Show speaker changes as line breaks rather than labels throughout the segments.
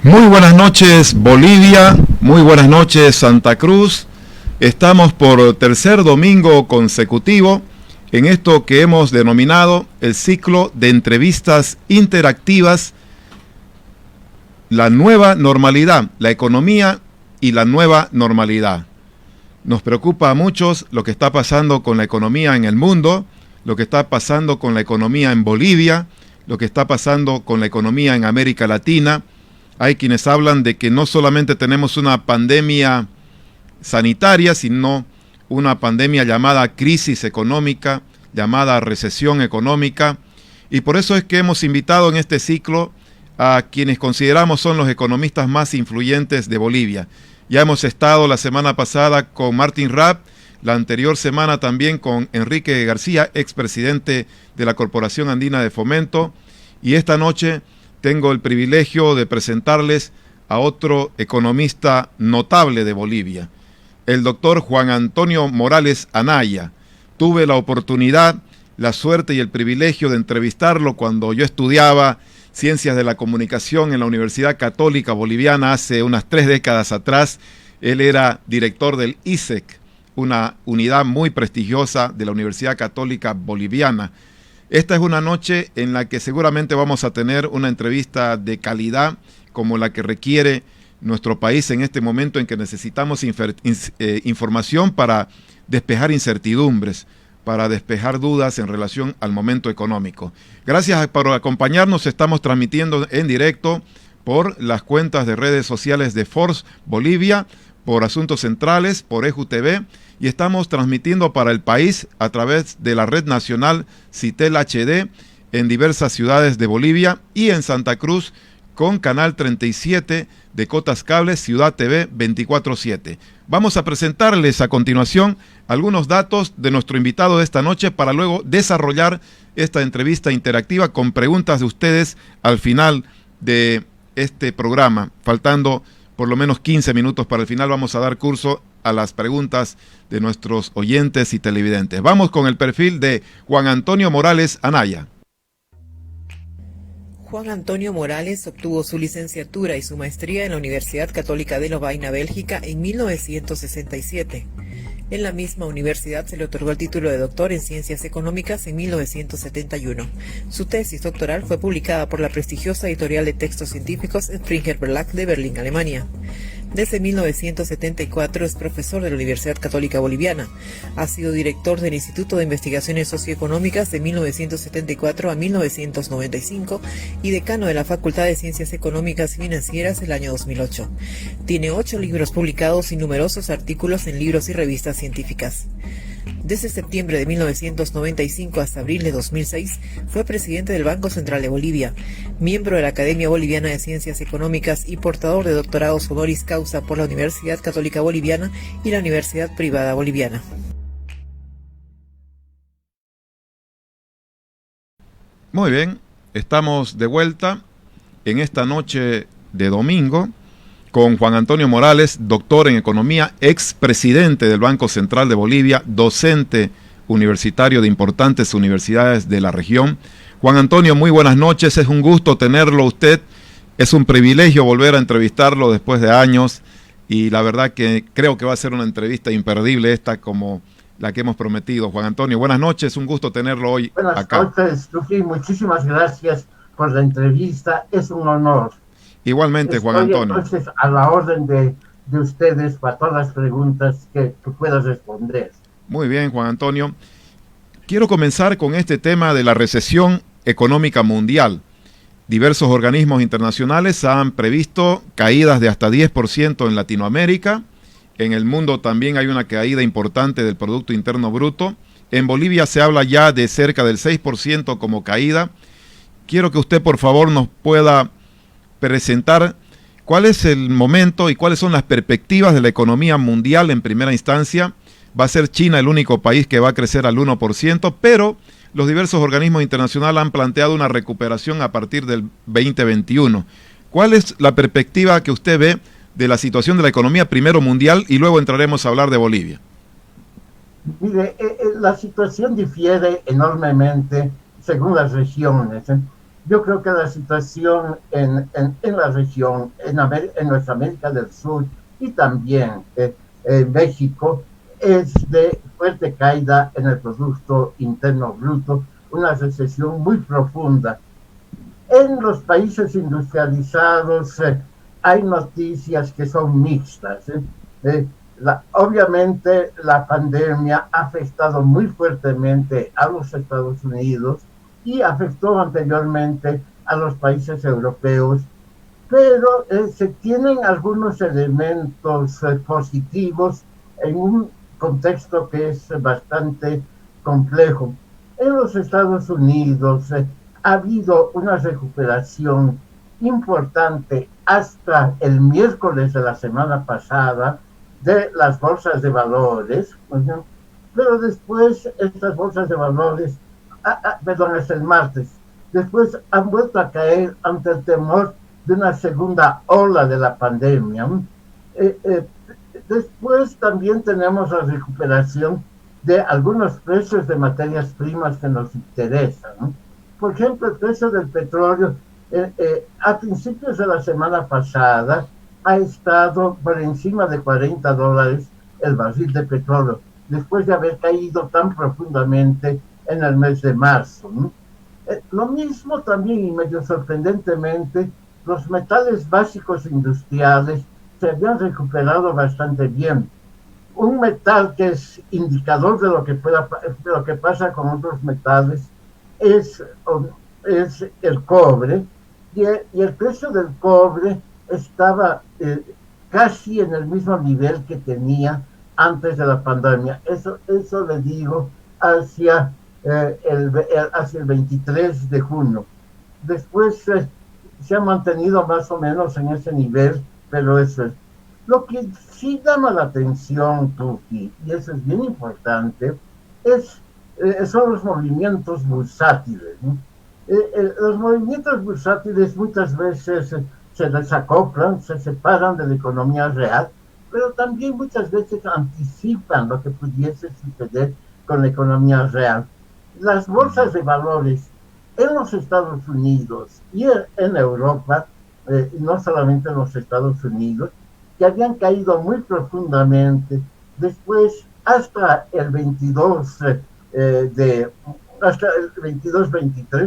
Muy buenas noches Bolivia, muy buenas noches Santa Cruz. Estamos por tercer domingo consecutivo en esto que hemos denominado el ciclo de entrevistas interactivas, la nueva normalidad, la economía y la nueva normalidad. Nos preocupa a muchos lo que está pasando con la economía en el mundo, lo que está pasando con la economía en Bolivia, lo que está pasando con la economía en América Latina. Hay quienes hablan de que no solamente tenemos una pandemia sanitaria, sino una pandemia llamada crisis económica, llamada recesión económica. Y por eso es que hemos invitado en este ciclo a quienes consideramos son los economistas más influyentes de Bolivia. Ya hemos estado la semana pasada con Martín Rapp, la anterior semana también con Enrique García, expresidente de la Corporación Andina de Fomento, y esta noche tengo el privilegio de presentarles a otro economista notable de Bolivia, el doctor Juan Antonio Morales Anaya. Tuve la oportunidad, la suerte y el privilegio de entrevistarlo cuando yo estudiaba Ciencias de la Comunicación en la Universidad Católica Boliviana hace unas 3 décadas atrás. Él era director del ISEC, una unidad muy prestigiosa de la Universidad Católica Boliviana. Esta es una noche en la que seguramente vamos a tener una entrevista de calidad como la que requiere nuestro país en este momento en que necesitamos información para despejar incertidumbres, para despejar dudas en relación al momento económico. Gracias por acompañarnos. Estamos transmitiendo en directo por las cuentas de redes sociales de Force Bolivia, por Asuntos Centrales, por EJU-TV, y estamos transmitiendo para el país a través de la red nacional Citel HD en diversas ciudades de Bolivia y en Santa Cruz con Canal 37 de Cotas Cable Ciudad TV 24/7. Vamos a presentarles a continuación algunos datos de nuestro invitado de esta noche para luego desarrollar esta entrevista interactiva con preguntas de ustedes al final de este programa. Faltando por lo menos 15 minutos para el final, vamos a dar curso a las preguntas de nuestros oyentes y televidentes. Vamos con el perfil de Juan Antonio Morales Anaya.
Juan Antonio Morales obtuvo su licenciatura y su maestría en la Universidad Católica de Lovaina, Bélgica, en 1967. En la misma universidad se le otorgó el título de doctor en Ciencias Económicas en 1971. Su tesis doctoral fue publicada por la prestigiosa editorial de textos científicos Springer Verlag de Berlín, Alemania. Desde 1974 es profesor de la Universidad Católica Boliviana. Ha sido director del Instituto de Investigaciones Socioeconómicas de 1974 a 1995 y decano de la Facultad de Ciencias Económicas y Financieras el año 2008. Tiene 8 libros publicados y numerosos artículos en libros y revistas científicas. Desde septiembre de 1995 hasta abril de 2006 fue presidente del Banco Central de Bolivia, miembro de la Academia Boliviana de Ciencias Económicas y portador de doctorados honoris causa por la Universidad Católica Boliviana y la Universidad Privada Boliviana.
Muy bien, estamos de vuelta en esta noche de domingo con Juan Antonio Morales, doctor en Economía, expresidente del Banco Central de Bolivia, docente universitario de importantes universidades de la región. Juan Antonio, muy buenas noches, es un gusto tenerlo usted, es un privilegio volver a entrevistarlo después de años y la verdad que creo que va a ser una entrevista imperdible esta como la que hemos prometido. Juan Antonio, buenas noches, un gusto tenerlo hoy acá.
Buenas noches, Tufi, muchísimas gracias por la entrevista, es un honor.
Igualmente, Juan Antonio.
Entonces, a la orden de ustedes para todas las preguntas que puedas responder.
Muy bien, Juan Antonio. Quiero comenzar con este tema de la recesión económica mundial. Diversos organismos internacionales han previsto caídas de hasta 10% en Latinoamérica. En el mundo también hay una caída importante del Producto Interno Bruto. En Bolivia se habla ya de cerca del 6% como caída. Quiero que usted, por favor, nos pueda presentar cuál es el momento y cuáles son las perspectivas de la economía mundial en primera instancia. Va a ser China el único país que va a crecer al 1%, pero los diversos organismos internacionales han planteado una recuperación a partir del 2021. ¿Cuál es la perspectiva que usted ve de la situación de la economía primero mundial y luego entraremos a hablar de Bolivia?
Mire, la situación difiere enormemente según las regiones. Yo creo que la situación en la región, en nuestra América del Sur y también en México, es de fuerte caída en el Producto Interno Bruto, una recesión muy profunda. En los países industrializados hay noticias que son mixtas. Obviamente la pandemia ha afectado muy fuertemente a los Estados Unidos y afectó anteriormente a los países europeos, pero se tienen algunos elementos positivos en un contexto que es bastante complejo. En los Estados Unidos ha habido una recuperación importante hasta el miércoles de la semana pasada de las bolsas de valores, pero después estas bolsas de valores, perdón, hasta el martes, después han vuelto a caer ante el temor de una segunda ola de la pandemia. Después también tenemos la recuperación de algunos precios de materias primas que nos interesan, ¿no? Por ejemplo, el precio del petróleo a principios de la semana pasada ha estado por encima de $40 el barril de petróleo, después de haber caído tan profundamente en el mes de marzo, ¿no? Lo mismo también, y medio sorprendentemente, los metales básicos industriales se habían recuperado bastante bien. Un metal que es indicador de lo que pasa con otros metales es el cobre, y el precio del cobre estaba casi en el mismo nivel que tenía antes de la pandemia. Eso le digo hacia el 23 de junio. Después se ha mantenido más o menos en ese nivel, pero eso es. Lo que sí llama la atención, Tuki, y eso es bien importante, son los movimientos bursátiles, ¿no? Los movimientos bursátiles muchas veces se desacoplan, se separan de la economía real, pero también muchas veces anticipan lo que pudiese suceder con la economía real. Las bolsas de valores en los Estados Unidos y en Europa, no solamente en los Estados Unidos, que habían caído muy profundamente, después hasta el 23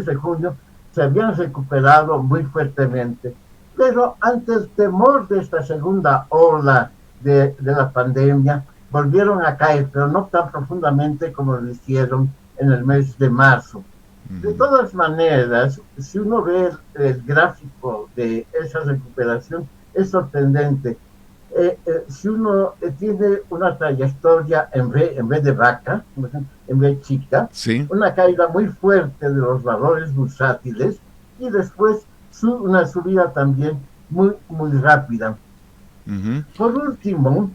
de junio se habían recuperado muy fuertemente, pero ante el temor de esta segunda ola de la pandemia volvieron a caer, pero no tan profundamente como lo hicieron en el mes de marzo. De todas maneras, si uno ve el gráfico de esa recuperación, es sorprendente. Si uno tiene una trayectoria en vez de vaca, en vez chica,
sí,
una caída muy fuerte de los valores bursátiles y después una subida también muy, muy rápida. Por último,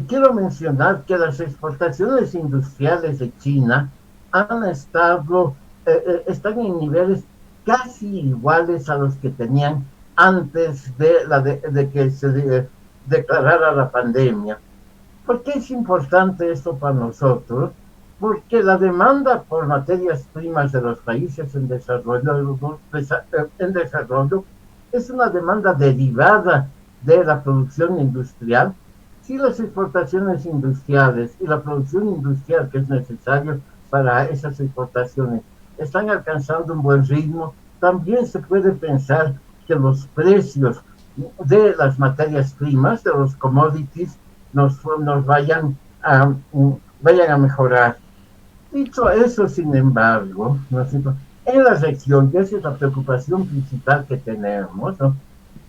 quiero mencionar que las exportaciones industriales de China están en niveles casi iguales a los que tenían antes de que se declarara la pandemia. ¿Por qué es importante esto para nosotros? Porque la demanda por materias primas de los países en desarrollo es una demanda derivada de la producción industrial. Si las exportaciones industriales y la producción industrial que es necesario para esas exportaciones están alcanzando un buen ritmo, también se puede pensar que los precios de las materias primas, de los commodities, nos vayan a mejorar. Dicho eso, sin embargo, en la región, que esa es la preocupación principal que tenemos, ¿no?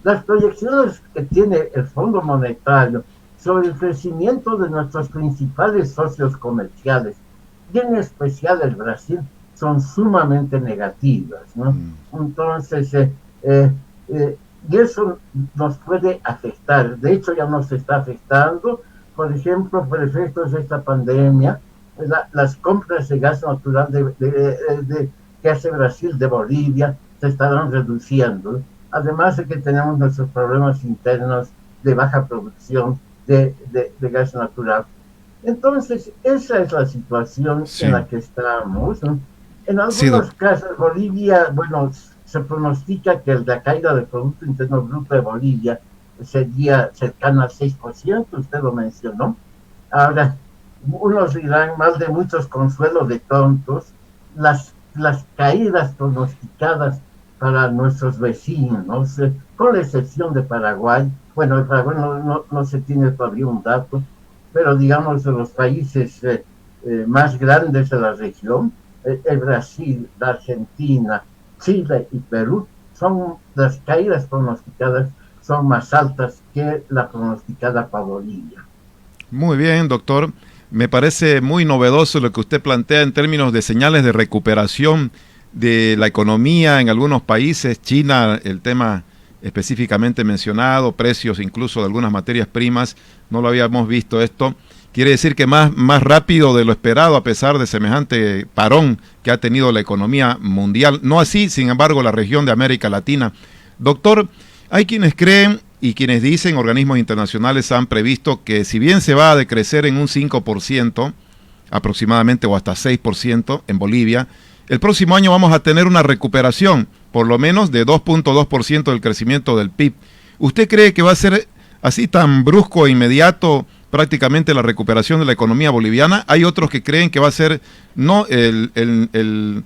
Las proyecciones que tiene el Fondo Monetario sobre el crecimiento de nuestros principales socios comerciales, y en especial el Brasil, son sumamente negativas, ¿no? Entonces, y eso nos puede afectar. De hecho, ya nos está afectando. Por ejemplo, por efectos de esta pandemia, las compras de gas natural que hace Brasil de Bolivia se estarán reduciendo. Además de que tenemos nuestros problemas internos de baja producción de gas natural. Entonces, esa es la situación en la que estamos, ¿no? En algunos casos, Bolivia, bueno, se pronostica que la caída del Producto Interno Bruto de Bolivia sería cercana al 6%, usted lo mencionó. Ahora, unos dirán, más de muchos consuelos de tontos, las caídas pronosticadas para nuestros vecinos, con la excepción de Paraguay. Bueno, de Paraguay no se tiene todavía un dato, pero digamos de los países más grandes de la región, el Brasil, la Argentina, Chile y Perú, las caídas pronosticadas son más altas que la pronosticada para Bolivia.
Muy bien, doctor. Me parece muy novedoso lo que usted plantea en términos de señales de recuperación de la economía en algunos países. China, el tema específicamente mencionado, precios incluso de algunas materias primas, no lo habíamos visto esto. Quiere decir que más rápido de lo esperado a pesar de semejante parón que ha tenido la economía mundial. No así, sin embargo, la región de América Latina. Doctor, hay quienes creen y quienes dicen, organismos internacionales han previsto que si bien se va a decrecer en un 5% aproximadamente o hasta 6% en Bolivia, el próximo año vamos a tener una recuperación por lo menos de 2.2% del crecimiento del PIB. ¿Usted cree que va a ser así tan brusco e inmediato prácticamente la recuperación de la economía boliviana? Hay otros que creen que va a ser no el en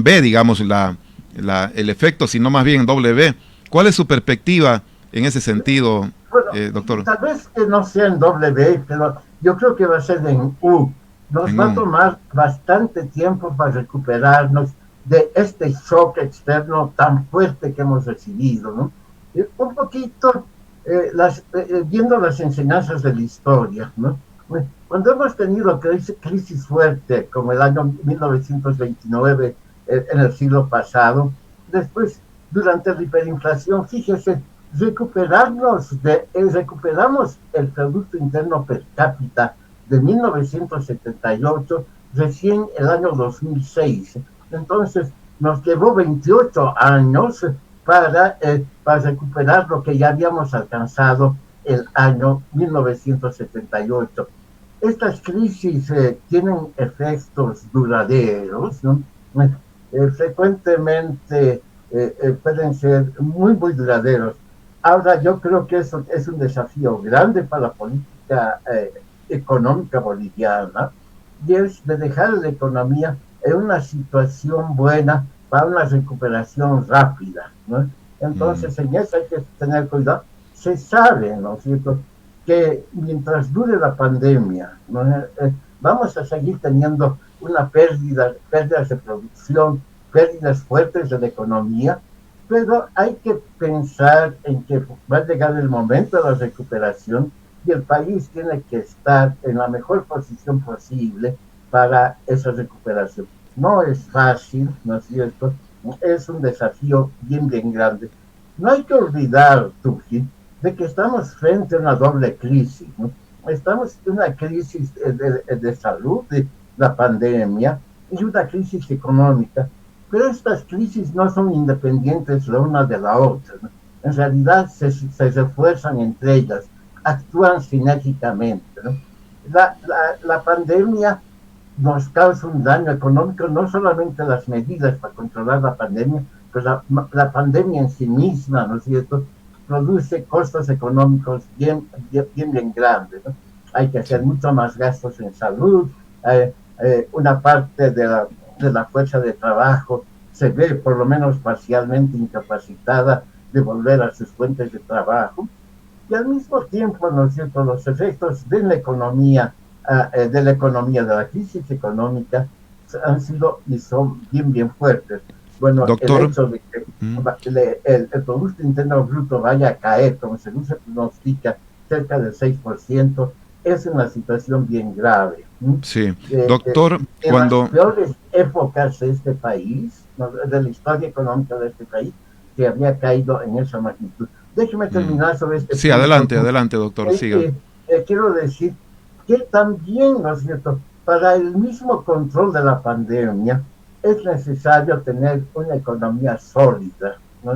B, digamos, el efecto, sino más bien en W. ¿Cuál es su perspectiva en ese sentido,
bueno,
doctor?
Tal vez que no sea en W, pero yo creo que va a ser en U. Nos va a tomar bastante tiempo para recuperarnos de este shock externo tan fuerte que hemos recibido, ¿no? Un poquito viendo las enseñanzas de la historia, ¿no? Cuando hemos tenido crisis fuerte, como el año 1929 en el siglo pasado, después, durante la hiperinflación, fíjese, recuperamos el Producto Interno per cápita de 1978, recién el año 2006. Entonces, nos llevó 28 años para recuperar lo que ya habíamos alcanzado el año 1978. Estas crisis tienen efectos duraderos, ¿no? Frecuentemente pueden ser muy duraderos. Ahora, yo creo que eso es un desafío grande para la política económica boliviana, y es de dejar la economía en una situación buena para una recuperación rápida, ¿no? Entonces, en eso hay que tener cuidado. Se sabe, ¿no es cierto?, que mientras dure la pandemia, ¿no?, vamos a seguir teniendo pérdidas de producción, pérdidas fuertes de la economía, pero hay que pensar en que va a llegar el momento de la recuperación y el país tiene que estar en la mejor posición posible para esa recuperación. No es fácil, ¿no es cierto? Es un desafío bien grande. No hay que olvidar, Tuji, de que estamos frente a una doble crisis, ¿no? Estamos en una crisis de salud, de la pandemia, y una crisis económica, pero estas crisis no son independientes la una de la otra, ¿no? En realidad se refuerzan entre ellas, actúan sinérgicamente, ¿no? La pandemia nos causa un daño económico, no solamente las medidas para controlar la pandemia, pero la pandemia en sí misma, ¿no es cierto?, produce costos económicos bien grandes, ¿no? Hay que hacer mucho más gastos en salud, una parte de la fuerza de trabajo se ve por lo menos parcialmente incapacitada de volver a sus fuentes de trabajo, y al mismo tiempo, ¿no es cierto?, los efectos de la economía, de la crisis económica han sido y son bien fuertes. Bueno,
doctor,
el hecho de que el Producto Interno Bruto vaya a caer, como según se pronostica, cerca del 6%, es una situación bien grave.
Sí, doctor,
en las peores épocas de este país, de la historia económica de este país, que había caído en esa magnitud. Déjeme terminar sobre este
sí,
punto.
Adelante, doctor, siga.
Quiero decir que también, ¿no es cierto?, para el mismo control de la pandemia, es necesario tener una economía sólida, ¿no?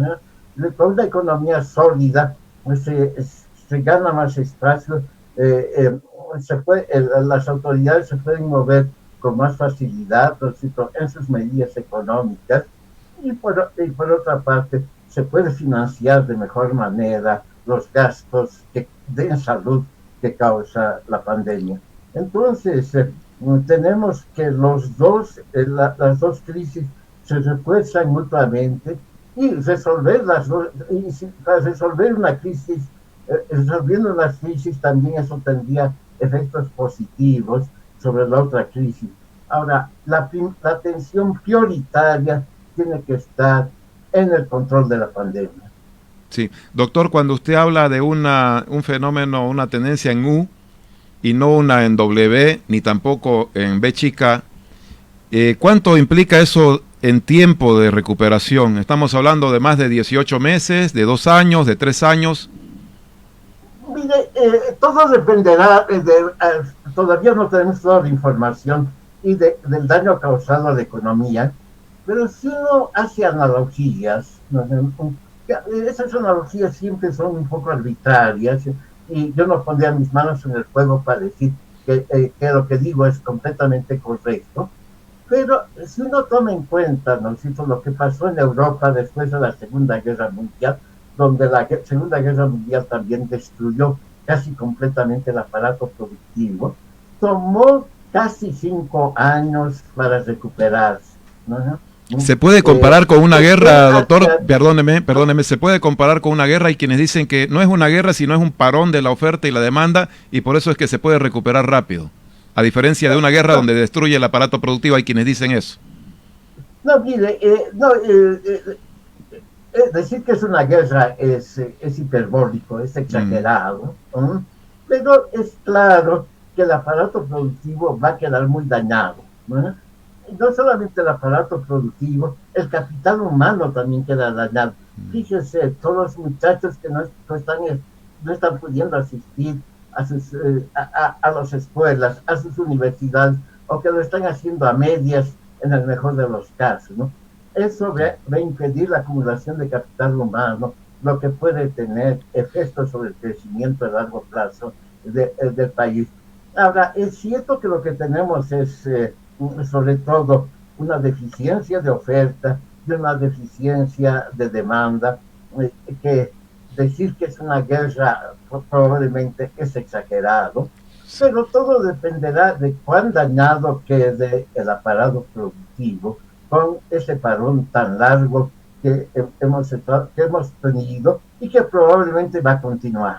Con una economía sólida se gana más espacio, las autoridades se pueden mover con más facilidad, ¿no?, en sus medidas económicas, y por otra parte, se puede financiar de mejor manera los gastos de salud que causa la pandemia. Entonces, tenemos que las dos crisis se refuerzan mutuamente y para resolver una crisis, resolviendo una crisis también eso tendría efectos positivos sobre la otra crisis. Ahora, la atención prioritaria tiene que estar en el control de la pandemia.
Sí, doctor, cuando usted habla de un fenómeno, una tendencia en U y no una en W, ni tampoco en B chica, ¿cuánto implica eso en tiempo de recuperación? ¿Estamos hablando de más de 18 meses, de 2 años, de 3 años?
Mire, todo dependerá todavía no tenemos toda la información del daño causado a la economía, pero si uno hace analogías, ¿no? Esas analogías siempre son un poco arbitrarias y yo no pondría mis manos en el fuego para decir que lo que digo es completamente correcto, pero si uno toma en cuenta, ¿no?, lo que pasó en Europa después de la Segunda Guerra Mundial, donde la Segunda Guerra Mundial también destruyó casi completamente el aparato productivo, tomó casi 5 años para recuperarse, ¿no?
¿Se puede comparar con una guerra, doctor? Perdóneme, ¿se puede comparar con una guerra? Hay quienes dicen que no es una guerra, sino es un parón de la oferta y la demanda, y por eso es que se puede recuperar rápido. A diferencia de una guerra donde destruye el aparato productivo, hay quienes dicen eso.
No, mire, decir que es una guerra es hiperbólico, es exagerado, pero es claro que el aparato productivo va a quedar muy dañado, ¿no? No solamente el aparato productivo, el capital humano también queda dañado. Fíjese, todos los muchachos que no están pudiendo asistir a las escuelas, a sus universidades, o que lo están haciendo a medias en el mejor de los casos, ¿no? Eso va a impedir la acumulación de capital humano, lo que puede tener efectos sobre el crecimiento a largo plazo del país. Ahora, es cierto que lo que tenemos es sobre todo una deficiencia de oferta y una deficiencia de demanda, que decir que es una guerra probablemente es exagerado, pero todo dependerá de cuán dañado quede el aparato productivo con ese parón tan largo que hemos tenido y que probablemente va a continuar.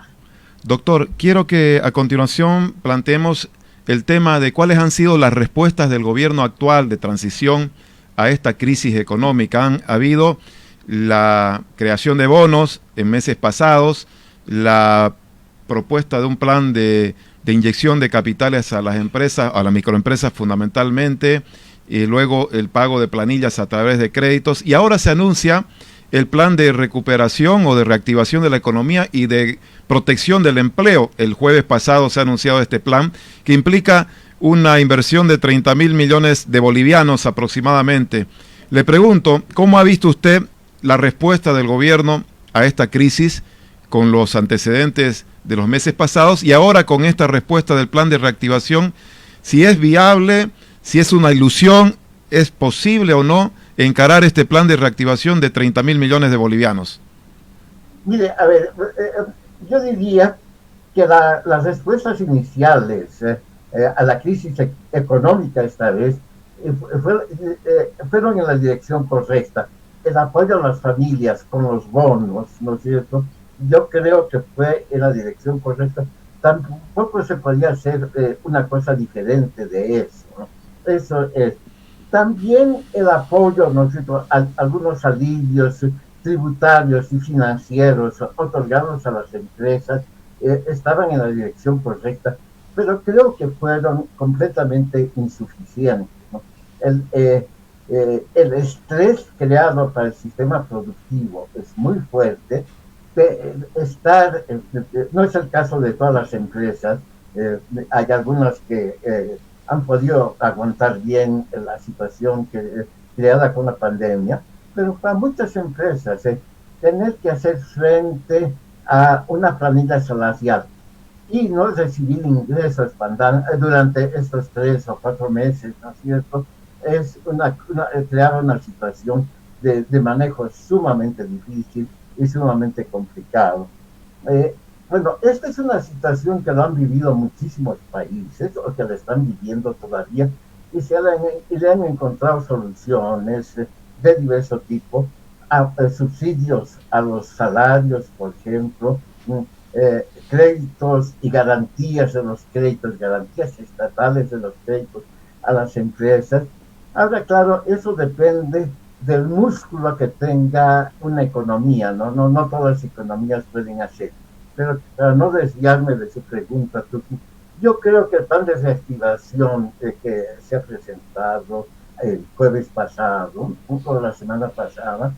Doctor, quiero que a continuación planteemos el tema de cuáles han sido las respuestas del gobierno actual de transición a esta crisis económica. Han habido la creación de bonos en meses pasados, la propuesta de un plan de inyección de capitales a las empresas, a las microempresas fundamentalmente, y luego el pago de planillas a través de créditos, y ahora se anuncia el plan de recuperación o de reactivación de la economía y de protección del empleo. El jueves pasado se ha anunciado este plan que implica una inversión de 30.000 millones de bolivianos aproximadamente. Le pregunto, ¿cómo ha visto usted la respuesta del gobierno a esta crisis con los antecedentes de los meses pasados y ahora con esta respuesta del plan de reactivación? Si es viable, si es una ilusión, ¿es posible o no encarar este plan de reactivación de 30.000 millones de bolivianos?
Mire, a ver, yo diría que las respuestas iniciales a la crisis económica esta vez fueron en la dirección correcta. El apoyo a las familias con los bonos, ¿no es cierto? Yo creo que fue en la dirección correcta. Tampoco se podía hacer una cosa diferente de eso, ¿no? Eso es. También el apoyo, ¿no es cierto?, a algunos alivios tributarios y financieros otorgados a las empresas estaban en la dirección correcta, pero creo que fueron completamente insuficientes, ¿no? El estrés creado para el sistema productivo es muy fuerte. No es el caso de todas las empresas, hay algunas que han podido aguantar bien la situación creada con la pandemia, pero para muchas empresas tener que hacer frente a una planilla salarial y no recibir ingresos durante estos 3 o 4 meses, ¿no es cierto?, creaba una situación de manejo es sumamente difícil y sumamente complicado. Bueno, esta es una situación que lo han vivido muchísimos países o que la están viviendo todavía y le han encontrado soluciones de diverso tipo, subsidios a los salarios, por ejemplo, créditos y garantías de los créditos, garantías estatales de los créditos a las empresas. Ahora, claro, eso depende del músculo que tenga una economía, ¿no? No todas las economías pueden hacer. Pero para no desviarme de su pregunta, yo creo que el plan de reactivación que se ha presentado el jueves pasado, o la semana pasada,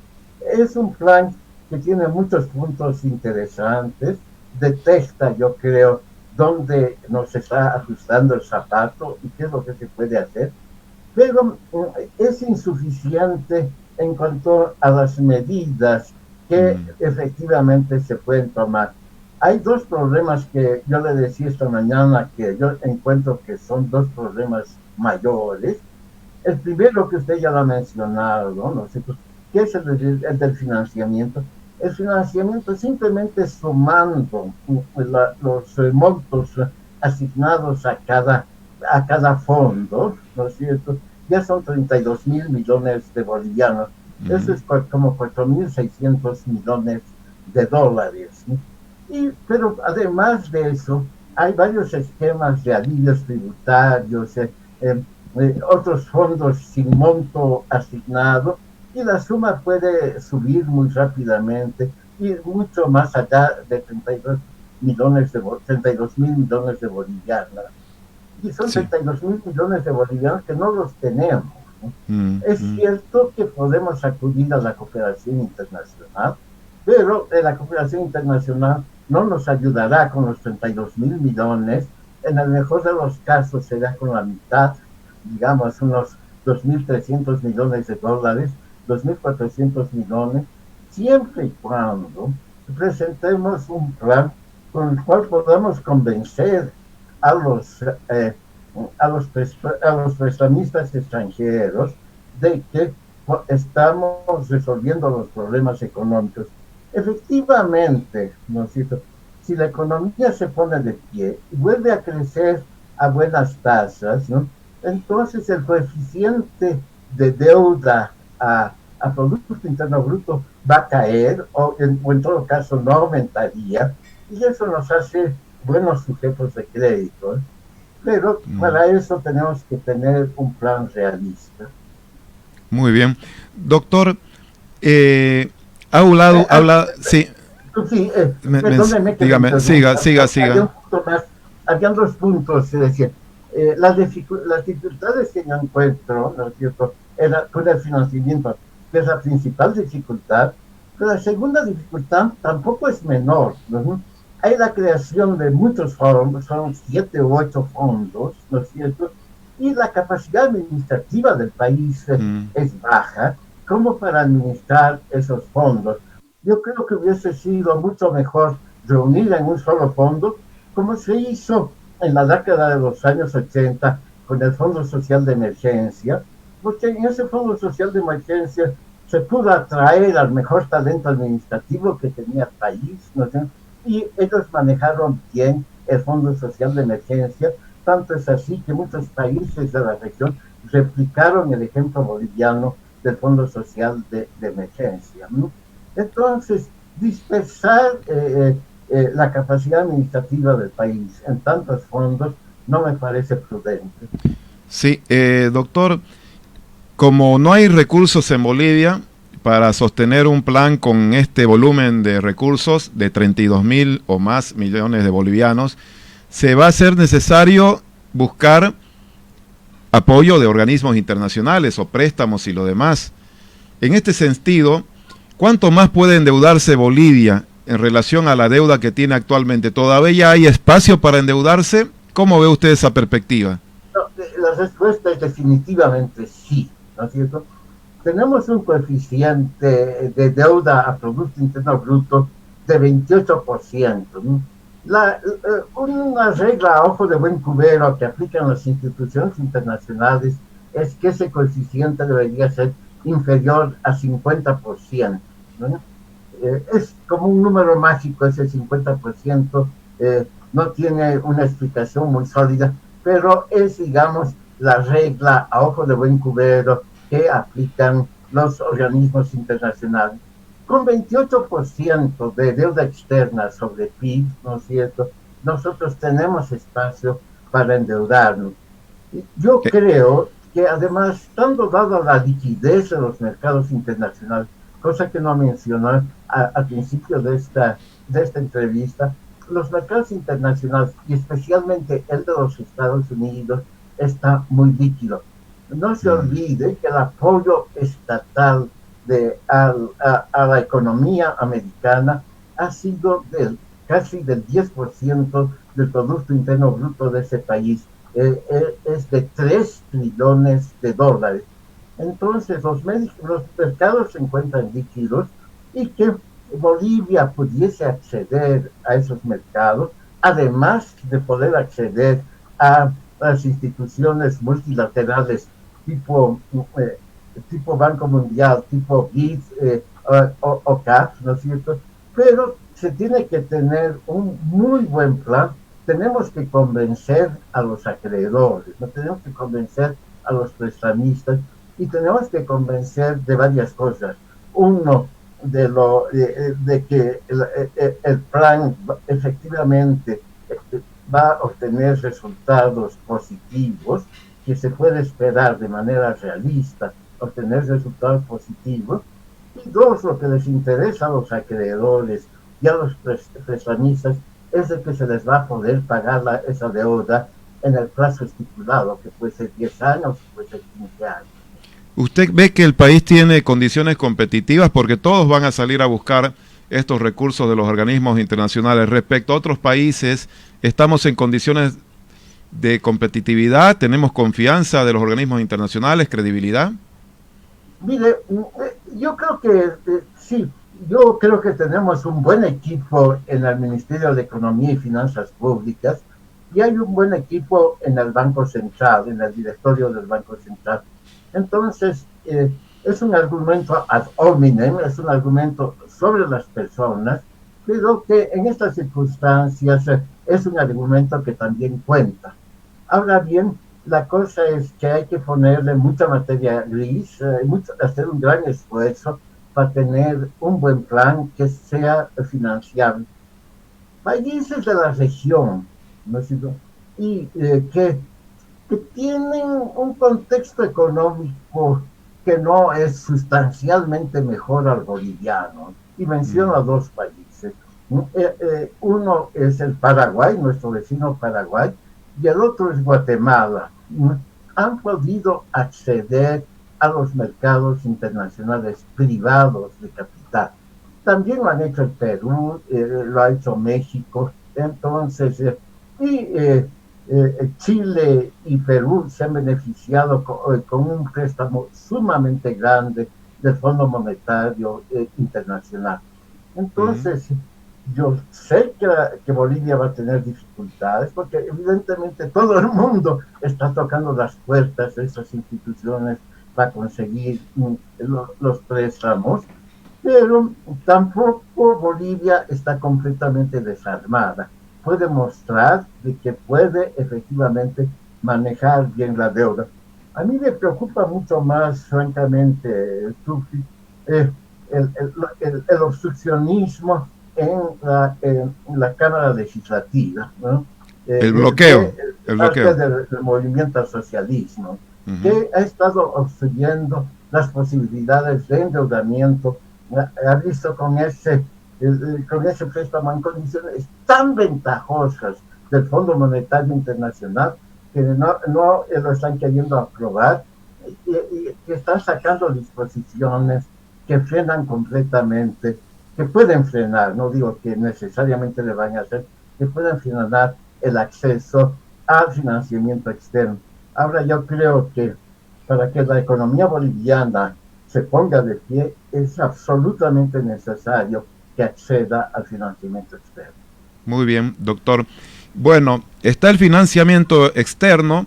es un plan que tiene muchos puntos interesantes, detecta, yo creo, dónde nos está ajustando el zapato y qué es lo que se puede hacer, pero es insuficiente en cuanto a las medidas que efectivamente se pueden tomar. Hay dos problemas que yo le decía esta mañana que yo encuentro que son dos problemas mayores. El primero que usted ya lo ha mencionado, ¿no? ¿Qué es el del financiamiento? El financiamiento simplemente sumando los montos asignados a cada fondo, ¿no es cierto? Ya son 32.000 millones de bolivianos. Eso es como 4.600 millones de dólares, ¿no? Pero además de eso, hay varios esquemas de alivios tributarios, otros fondos sin monto asignado, y la suma puede subir muy rápidamente y mucho más allá de 32.000 millones de bolivianos. Y son 32.000 millones de bolivianos que no los tenemos, ¿no? Es cierto que podemos acudir a la cooperación internacional, pero la cooperación internacional no nos ayudará con los 32.000 millones. En el mejor de los casos será con la mitad, digamos unos 2.300 millones de dólares, 2.400 millones, siempre y cuando presentemos un plan con el cual podamos convencer a los prestamistas extranjeros de que estamos resolviendo los problemas económicos. Efectivamente, ¿no es cierto? Si la economía se pone de pie y vuelve a crecer a buenas tasas, ¿no? Entonces el coeficiente de deuda a Producto Interno Bruto va a caer o en todo caso no aumentaría, y eso nos hace buenos sujetos de crédito, ¿eh? Pero para eso tenemos que tener un plan realista.
Muy bien. Doctor, habla, sí.
Sí, perdóneme que
dígame, siga.
Habían dos puntos, es decir, las dificultades que yo encuentro, ¿no es cierto?, con el financiamiento, que es la principal dificultad, pero la segunda dificultad tampoco es menor, ¿no? Hay la creación de muchos fondos, son 7 u 8 fondos, ¿no es cierto?, y la capacidad administrativa del país es baja, como para administrar esos fondos. Yo creo que hubiese sido mucho mejor reunir en un solo fondo, como se hizo en la década de los años 80 con el Fondo Social de Emergencia, porque en ese Fondo Social de Emergencia se pudo atraer al mejor talento administrativo que tenía el país, ¿no sé? Y ellos manejaron bien el Fondo Social de Emergencia, tanto es así que muchos países de la región replicaron el ejemplo boliviano del Fondo Social de Emergencia, ¿no? Entonces, dispersar la capacidad administrativa del país en tantos fondos no me parece prudente.
Sí, doctor, como no hay recursos en Bolivia para sostener un plan con este volumen de recursos de 32.000 o más millones de bolivianos, se va a ser necesario buscar apoyo de organismos internacionales o préstamos y lo demás. En este sentido, ¿cuánto más puede endeudarse Bolivia en relación a la deuda que tiene actualmente? ¿Todavía hay espacio para endeudarse? ¿Cómo ve usted esa perspectiva?
No, la respuesta es definitivamente sí, ¿no es cierto? Tenemos un coeficiente de deuda a Producto Interno Bruto de 28%, ¿no? Una regla a ojo de buen cubero que aplican las instituciones internacionales es que ese coeficiente debería ser inferior a 50%, ¿no? Es como un número mágico ese 50%, no tiene una explicación muy sólida, pero es, digamos, la regla a ojo de buen cubero que aplican los organismos internacionales. Con 28% de deuda externa sobre PIB, ¿no es cierto? Nosotros tenemos espacio para endeudarnos. Yo creo que además, estando dada la liquidez de los mercados internacionales, cosa que no mencioné al principio de esta entrevista, los mercados internacionales, y especialmente el de los Estados Unidos, está muy líquido. No se olvide que el apoyo estatal a la economía americana ha sido casi del 10% del Producto Interno Bruto de ese país. Es de 3 trillones de dólares. Entonces los mercados se encuentran líquidos y que Bolivia pudiese acceder a esos mercados, además de poder acceder a las instituciones multilaterales tipo Banco Mundial, tipo BID o CAF, ¿no es cierto? Pero se tiene que tener un muy buen plan. Tenemos que convencer a los acreedores, no tenemos que convencer a los prestamistas y tenemos que convencer de varias cosas. Uno, de que el plan efectivamente va a obtener resultados positivos, que se puede esperar de manera realista obtener resultados positivos. Y dos, lo que les interesa a los acreedores y a los prestamistas es de que se les va a poder pagar esa deuda en el plazo estipulado, que puede ser 10 años, puede ser 15 años.
¿Usted ve que el país tiene condiciones competitivas? Porque todos van a salir a buscar estos recursos de los organismos internacionales. Respecto a otros países, ¿estamos en condiciones de competitividad? ¿Tenemos confianza de los organismos internacionales, credibilidad?
Mire, yo creo que sí, yo creo que tenemos un buen equipo en el Ministerio de Economía y Finanzas Públicas y hay un buen equipo en el Banco Central, en el directorio del Banco Central. Entonces, es un argumento ad hominem, es un argumento sobre las personas, pero que en estas circunstancias es un argumento que también cuenta. Ahora bien, la cosa es que hay que ponerle mucha materia gris, hacer un gran esfuerzo para tener un buen plan que sea financiable. Países de la región, ¿no es cierto? Y que tienen un contexto económico que no es sustancialmente mejor al boliviano. Y menciono a dos países. Uno es el Paraguay, nuestro vecino Paraguay, y el otro es Guatemala. Han podido acceder a los mercados internacionales privados de capital. También lo han hecho el Perú, lo ha hecho México. Entonces, Chile y Perú se han beneficiado con un préstamo sumamente grande del Fondo Monetario Internacional. Entonces, yo sé que Bolivia va a tener dificultades porque evidentemente todo el mundo está tocando las puertas de esas instituciones para conseguir los préstamos, pero tampoco Bolivia está completamente desarmada. Puede mostrar de que puede efectivamente manejar bien la deuda. A mí me preocupa mucho más, francamente, Tufi, el obstruccionismo en la Cámara Legislativa, ¿no?
El bloqueo.
Parte del movimiento al socialismo, que ha estado obstruyendo las posibilidades de endeudamiento. Ha visto con ese préstamo en condiciones tan ventajosas del Fondo Monetario Internacional que no lo están queriendo aprobar y que están sacando disposiciones que frenan completamente, que pueden frenar, no digo que necesariamente le van a hacer, que pueden frenar el acceso al financiamiento externo. Ahora yo creo que para que la economía boliviana se ponga de pie es absolutamente necesario que acceda al financiamiento externo.
Muy bien, doctor. Bueno, está el financiamiento externo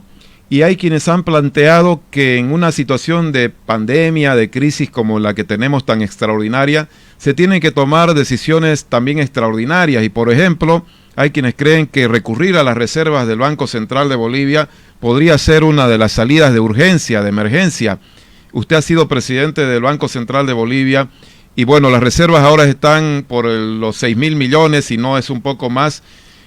y hay quienes han planteado que en una situación de pandemia, de crisis como la que tenemos tan extraordinaria, se tienen que tomar decisiones también extraordinarias y, por ejemplo, hay quienes creen que recurrir a las reservas del Banco Central de Bolivia podría ser una de las salidas de urgencia, de emergencia. Usted ha sido presidente del Banco Central de Bolivia y bueno, las reservas ahora están por los 6.000 millones, si no es un poco más.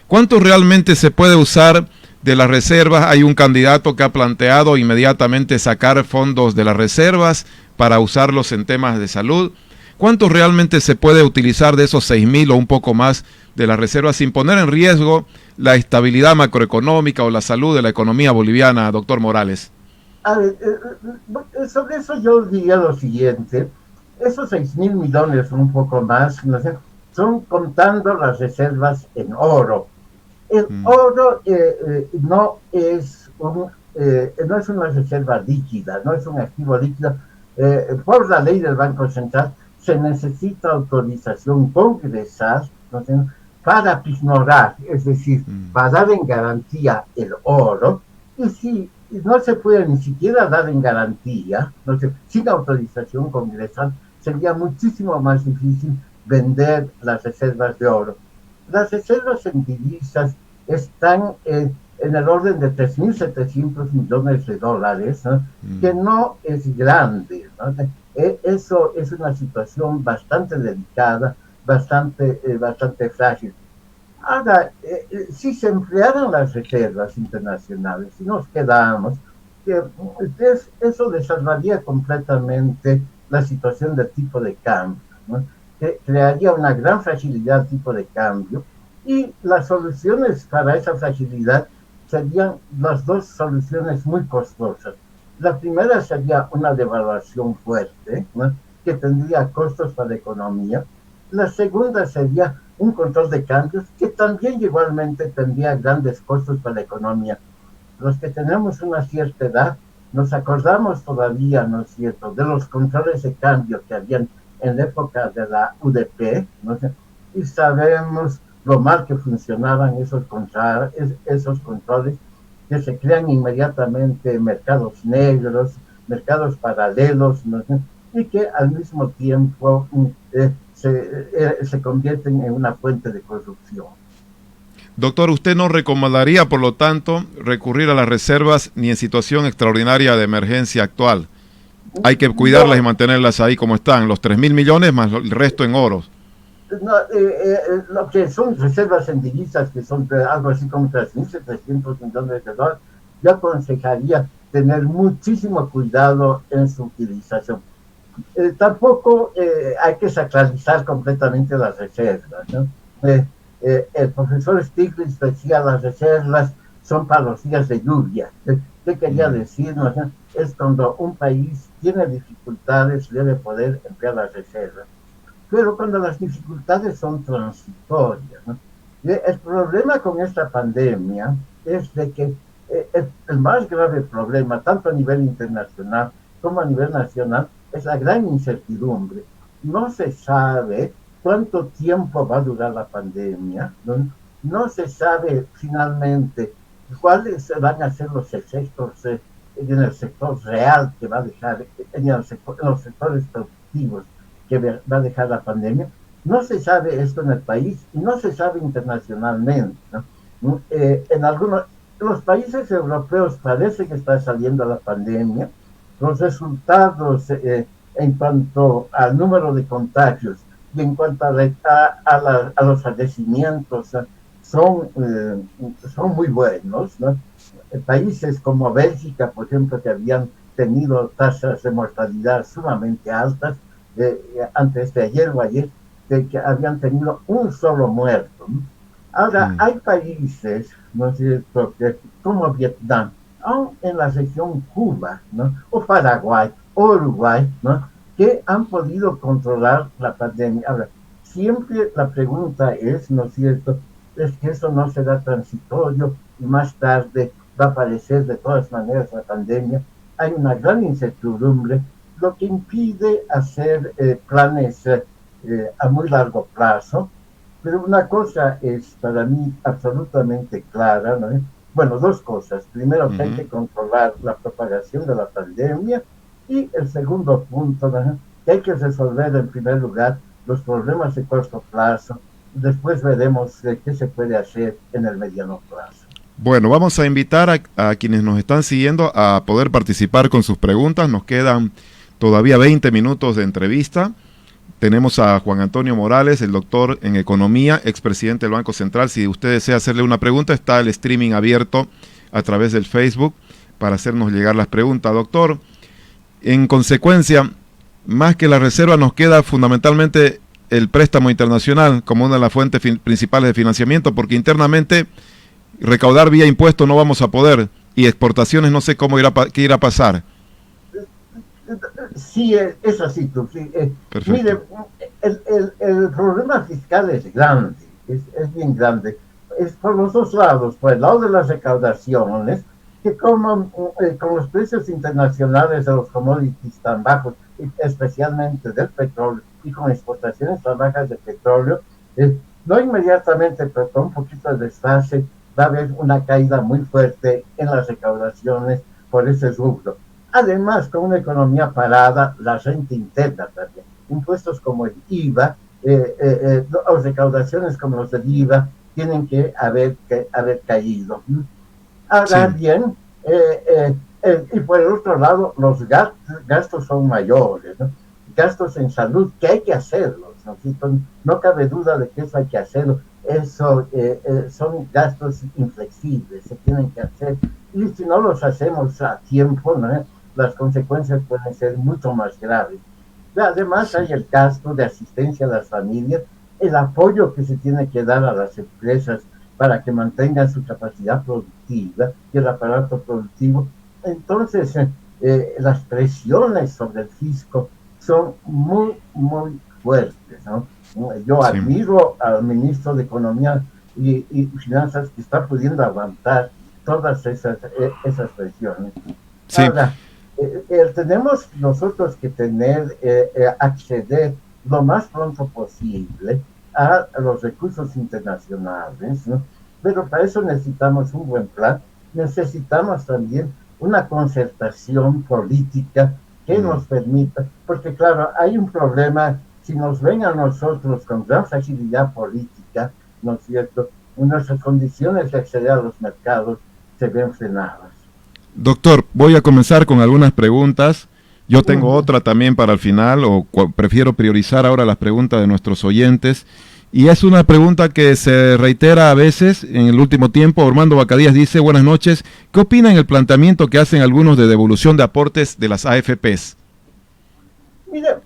¿Cuánto realmente se puede usar de las reservas? Hay un candidato que ha planteado inmediatamente sacar fondos de las reservas para usarlos en temas de salud. ¿Cuánto realmente se puede utilizar de esos 6.000 o un poco más de las reservas sin poner en riesgo la estabilidad macroeconómica o la salud de la economía boliviana, doctor Morales?
A ver, sobre eso yo diría lo siguiente. Esos 6.000 millones, un poco más, ¿no sé?, son contando las reservas en oro. El oro no es una reserva líquida, no es un activo líquido. Por la ley del Banco Central se necesita autorización congresal, ¿no sé?, para pignorar, es decir, para dar en garantía el oro, y si no se puede ni siquiera dar en garantía, no sé, sin autorización congresal, sería muchísimo más difícil vender las reservas de oro. Las reservas en divisas están en el orden de 3.700 millones de dólares, ¿no?, que no es grande, ¿no? Eso es una situación bastante delicada, bastante frágil. Ahora, si se emplearan las reservas internacionales, si nos quedamos, eso desarmaría completamente la situación del tipo de cambio, ¿no?, que crearía una gran fragilidad del tipo de cambio, y las soluciones para esa fragilidad serían las dos soluciones muy costosas. La primera sería una devaluación fuerte, ¿no?, que tendría costos para la economía. La segunda sería un control de cambios que también igualmente tendría grandes costos para la economía. Los que tenemos una cierta edad nos acordamos todavía, ¿no es cierto?, de los controles de cambio que habían en la época de la UDP, ¿no?, y sabemos lo mal que funcionaban esos controles, que se crean inmediatamente mercados negros, mercados paralelos, ¿no?, y que al mismo tiempo se convierten en una fuente de corrupción.
Doctor, ¿usted no recomendaría, por lo tanto, recurrir a las reservas ni en situación extraordinaria de emergencia actual? Hay que cuidarlas y mantenerlas ahí como están, los 3.000 millones más el resto en oro.
No, lo que son reservas en divisas, que son algo así como 3.700 millones de dólares, yo aconsejaría tener muchísimo cuidado en su utilización. Tampoco hay que sacralizar completamente las reservas, ¿no? El profesor Stiglitz decía las reservas son para los días de lluvia. ¿Qué quería decir? ¿No? Es cuando un país tiene dificultades, debe poder emplear las reservas. Pero cuando las dificultades son transitorias, ¿no? El problema con esta pandemia es de que el más grave problema, tanto a nivel internacional como a nivel nacional, es la gran incertidumbre. No se sabe cuánto tiempo va a durar la pandemia, no se sabe finalmente cuáles van a ser los efectos en el sector real que va a dejar, en los sectores productivos que va a dejar la pandemia. No se sabe esto en el país y no se sabe internacionalmente, ¿no? Los países europeos parece que está saliendo la pandemia. Los resultados en cuanto al número de contagios y en cuanto a los fallecimientos son muy buenos, ¿no? Países como Bélgica, por ejemplo, que habían tenido tasas de mortalidad sumamente altas, antes de ayer o ayer, de que habían tenido un solo muerto, ¿no? Ahora, hay países, ¿no es cierto?, como Vietnam, aún en la región Cuba, ¿no?, o Paraguay, o Uruguay, ¿no?, que han podido controlar la pandemia. Ahora, siempre la pregunta es, ¿no es cierto?, es que eso no será transitorio y más tarde va a aparecer de todas maneras la pandemia. Hay una gran incertidumbre, lo que impide hacer planes a muy largo plazo. Pero una cosa es para mí absolutamente clara, ¿no?, bueno, dos cosas. Primero, que hay
Ujú.
que controlar la propagación de la pandemia, y el segundo punto, ¿no?, que hay que resolver en primer lugar los problemas de corto plazo. Después veremos qué se puede hacer en el mediano plazo.
Bueno, vamos a invitar a quienes nos están siguiendo a poder participar con sus preguntas. Nos quedan todavía 20 minutos de entrevista. Tenemos a Juan Antonio Morales, el doctor en economía, expresidente del Banco Central. Si usted desea hacerle una pregunta, está el streaming abierto a través del Facebook para hacernos llegar las preguntas. Doctor, en consecuencia, más que la reserva, nos queda fundamentalmente el préstamo internacional como una de las fuentes principales de financiamiento, porque internamente recaudar vía impuestos no vamos a poder, y exportaciones no sé cómo qué irá a pasar.
Sí, es así, tú. Sí, mire,
Perfecto.
el problema fiscal es grande, es bien grande. Es por los dos lados, por el lado de las recaudaciones, que como con los precios internacionales de los commodities tan bajos, especialmente del petróleo, y con exportaciones tan bajas de petróleo, no inmediatamente, pero con un poquito de desfase, va a haber una caída muy fuerte en las recaudaciones por ese rubro. Además, con una economía parada, la renta interna también, impuestos como el IVA, o recaudaciones como los del IVA, tienen que haber caído. Ahora
Sí,
bien, y por el otro lado, los gastos son mayores, ¿no? Gastos en salud, que hay que hacerlos, ¿no? No cabe duda de que eso hay que hacerlo. Eso son gastos inflexibles, se tienen que hacer. Y si no los hacemos a tiempo, ¿no?, las consecuencias pueden ser mucho más graves. Además,
sí,
hay el gasto de asistencia a las familias, el apoyo que se tiene que dar a las empresas para que mantengan su capacidad productiva y el aparato productivo. Entonces, las presiones sobre el fisco son muy, muy fuertes, ¿no? Yo
sí,
admiro al ministro de Economía y Finanzas, que está pudiendo aguantar todas esas presiones.
sí.
Ahora, tenemos nosotros que acceder lo más pronto posible a los recursos internacionales, ¿no? Pero para eso necesitamos un buen plan, necesitamos también una concertación política que
Mm.
nos permita, porque claro, hay un problema. Si nos ven a nosotros con gran fragilidad política, ¿no es cierto?, nuestras condiciones de acceder a los mercados se ven frenadas.
Doctor, voy a comenzar con algunas preguntas. Yo tengo
Ujú.
otra también para el final, o prefiero priorizar ahora las preguntas de nuestros oyentes. Y es una pregunta que se reitera a veces en el último tiempo. Armando Bacadías dice, buenas noches, ¿qué opinan el planteamiento que hacen algunos de devolución de aportes de las AFPs?
Mira,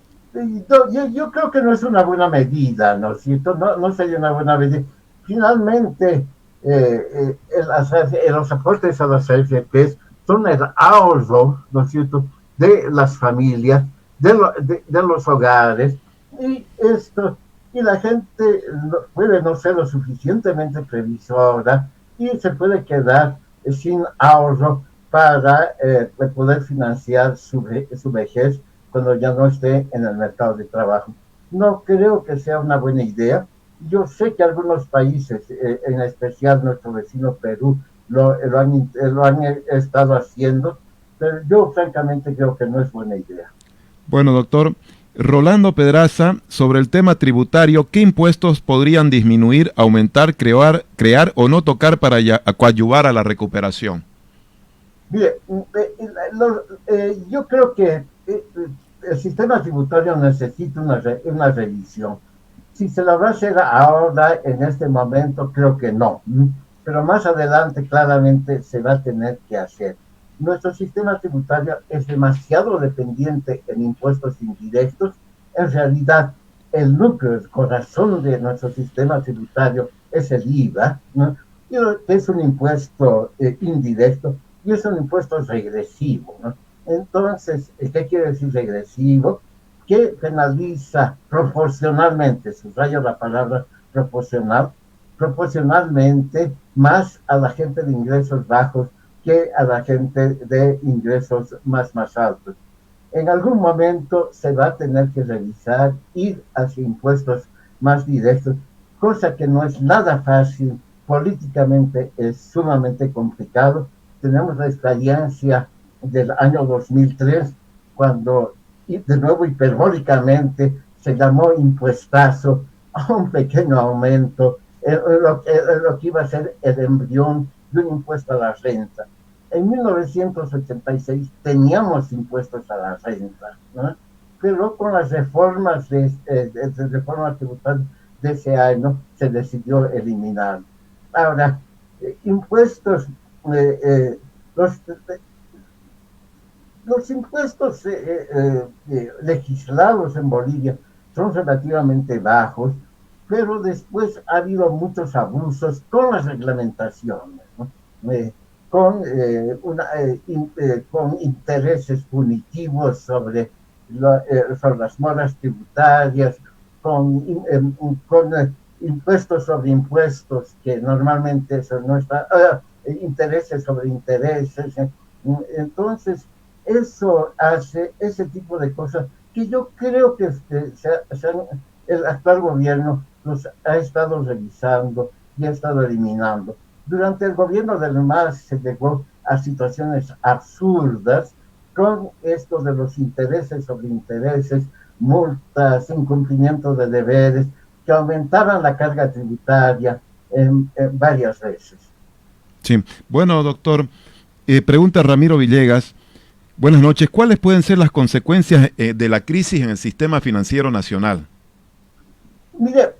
yo creo que no es una buena medida, ¿no es cierto? No sería una buena medida. Finalmente, los aportes a las AFPs son el ahorro, ¿no es cierto?, de las familias, de los hogares, y esto, y la gente puede no ser lo suficientemente previsora y se puede quedar sin ahorro para poder financiar su vejez cuando ya no esté en el mercado de trabajo. No creo que sea una buena idea. Yo sé que algunos países, en especial nuestro vecino Perú, lo han estado haciendo, pero yo francamente creo que no es buena idea.
Bueno, doctor, Rolando Pedraza, sobre el tema tributario, ¿qué impuestos podrían disminuir, aumentar, crear o no tocar para coadyuvar a la recuperación?
Mire, yo creo que el sistema tributario necesita una revisión. Si se lo va a hacer ahora, en este momento, creo que no. Pero más adelante, claramente, se va a tener que hacer. Nuestro sistema tributario es demasiado dependiente en impuestos indirectos. En realidad, el núcleo, el corazón de nuestro sistema tributario es el IVA, ¿no?, que es un impuesto indirecto, y es un impuesto regresivo, ¿no? Entonces, ¿qué quiere decir regresivo? Que penaliza proporcionalmente, subrayo la palabra proporcional, proporcionalmente más a la gente de ingresos bajos que a la gente de ingresos más altos. En algún momento se va a tener que ir hacia impuestos más directos, cosa que no es nada fácil políticamente es sumamente complicado. Tenemos la experiencia del año 2003, cuando de nuevo hiperbólicamente se llamó impuestazo a un pequeño aumento, lo que iba a ser el embrión de un impuesto a la renta. En 1986 teníamos impuestos a la renta, ¿no? Pero con las reformas de reforma tributaria de ese año se decidió eliminar. Ahora, impuestos, los, los impuestos legislados en Bolivia son relativamente bajos, pero después ha habido muchos abusos con las reglamentaciones, ¿no? Con intereses punitivos sobre las moras tributarias, con impuestos sobre impuestos, que normalmente eso no está, intereses sobre intereses. Entonces, eso hace ese tipo de cosas que yo creo que el actual gobierno los ha estado revisando y ha estado eliminando. Durante el gobierno del MAS se llegó a situaciones absurdas con esto de los intereses sobre intereses, multas, incumplimiento de deberes, que aumentaban la carga tributaria en varias veces.
Sí, bueno, doctor, pregunta Ramiro Villegas. Buenas noches. ¿Cuáles pueden ser las consecuencias de la crisis en el sistema financiero nacional?
Mire,